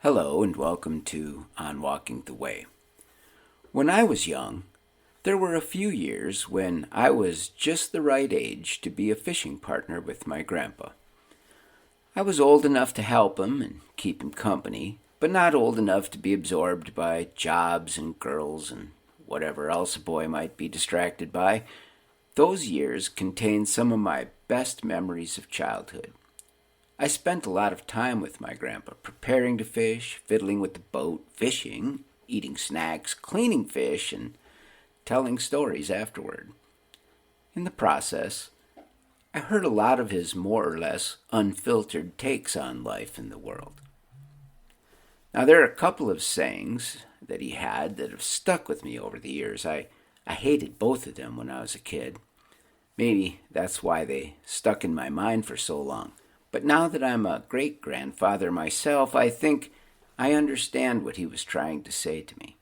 Hello and welcome to On Walking the Way. When I was young, there were a few years when I was just the right age to be a fishing partner with my grandpa. I was old enough to help him and keep him company, but not old enough to be absorbed by jobs and girls and whatever else a boy might be distracted by. Those years contained some of my best memories of childhood. I spent a lot of time with my grandpa, preparing to fish, fiddling with the boat, fishing, eating snacks, cleaning fish, and telling stories afterward. In the process, I heard a lot of his more or less unfiltered takes on life in the world. Now, there are a couple of sayings that he had that have stuck with me over the years. I hated both of them when I was a kid. Maybe that's why they stuck in my mind for so long. But now that I'm a great-grandfather myself, I think I understand what he was trying to say to me.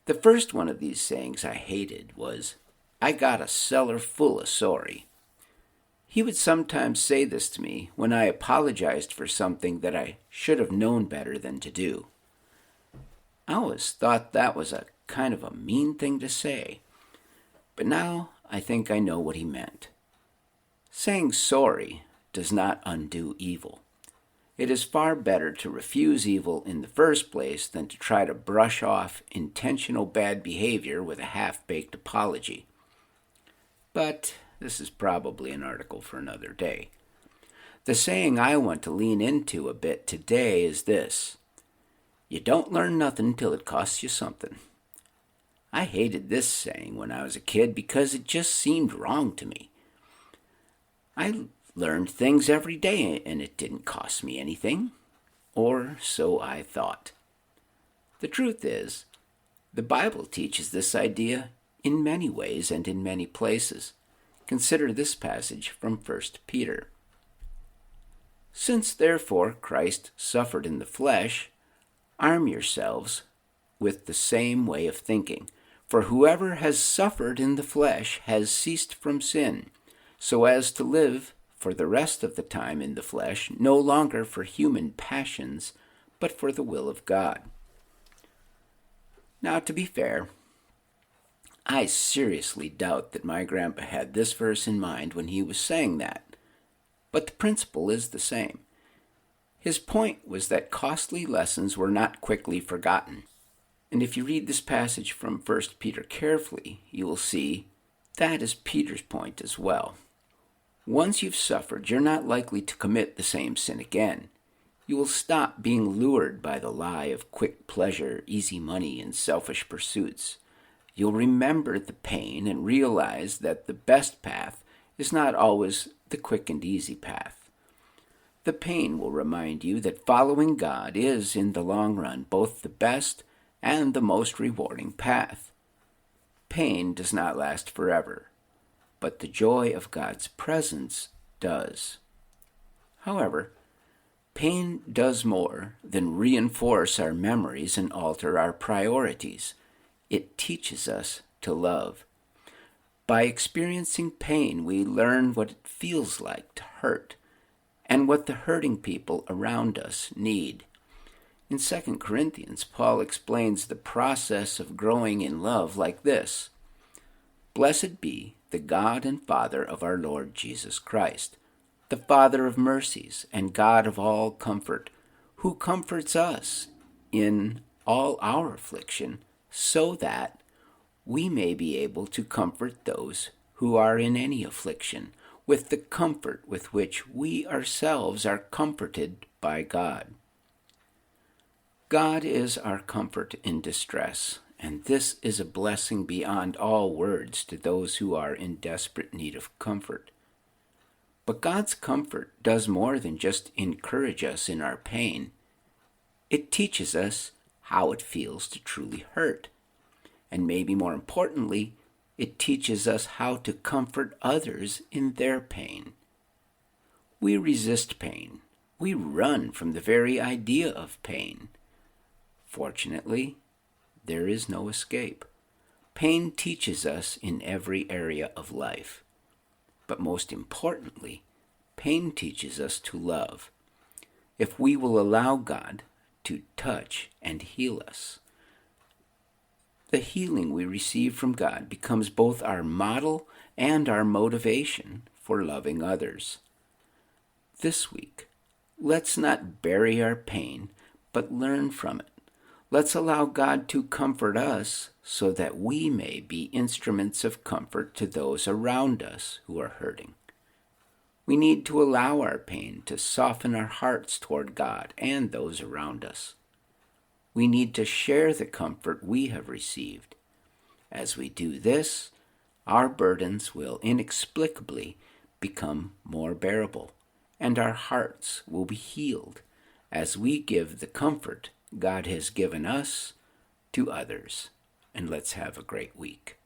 The first one of these sayings I hated was, "I got a cellar full of sorry." He would sometimes say this to me when I apologized for something that I should have known better than to do. I always thought that was a kind of a mean thing to say, but now I think I know what he meant. Saying sorry does not undo evil. It is far better to refuse evil in the first place than to try to brush off intentional bad behavior with a half-baked apology. But this is probably an article for another day. The saying I want to lean into a bit today is this: you don't learn nothing till it costs you something. I hated this saying when I was a kid because it just seemed wrong to me. I learned things every day and it didn't cost me anything, or so I thought. The truth is, the Bible teaches this idea in many ways and in many places. Consider this passage from 1 Peter. "Since therefore Christ suffered in the flesh, arm yourselves with the same way of thinking. For whoever has suffered in the flesh has ceased from sin, so as to live for the rest of the time in the flesh, no longer for human passions, but for the will of God." Now, to be fair, I seriously doubt that my grandpa had this verse in mind when he was saying that, but the principle is the same. His point was that costly lessons were not quickly forgotten, and if you read this passage from 1 Peter carefully, you will see that is Peter's point as well. Once you've suffered, you're not likely to commit the same sin again. You will stop being lured by the lie of quick pleasure, easy money, and selfish pursuits. You'll remember the pain and realize that the best path is not always the quick and easy path. The pain will remind you that following God is, in the long run, both the best and the most rewarding path. Pain does not last forever, but the joy of God's presence does. However, pain does more than reinforce our memories and alter our priorities. It teaches us to love. By experiencing pain, we learn what it feels like to hurt and what the hurting people around us need. In 2 Corinthians, Paul explains the process of growing in love like this: "Blessed be the God and Father of our Lord Jesus Christ, the Father of mercies and God of all comfort, who comforts us in all our affliction, so that we may be able to comfort those who are in any affliction with the comfort with which we ourselves are comforted by God." God is our comfort in distress, and this is a blessing beyond all words to those who are in desperate need of comfort. But God's comfort does more than just encourage us in our pain. It teaches us how it feels to truly hurt. And maybe more importantly, it teaches us how to comfort others in their pain. We resist pain. We run from the very idea of pain. Fortunately, there is no escape. Pain teaches us in every area of life. But most importantly, pain teaches us to love. If we will allow God to touch and heal us. The healing we receive from God becomes both our model and our motivation for loving others. This week, let's not bury our pain, but learn from it. Let's allow God to comfort us so that we may be instruments of comfort to those around us who are hurting. We need to allow our pain to soften our hearts toward God and those around us. We need to share the comfort we have received. As we do this, our burdens will inexplicably become more bearable, and our hearts will be healed as we give the comfort God has given us to others. And let's have a great week.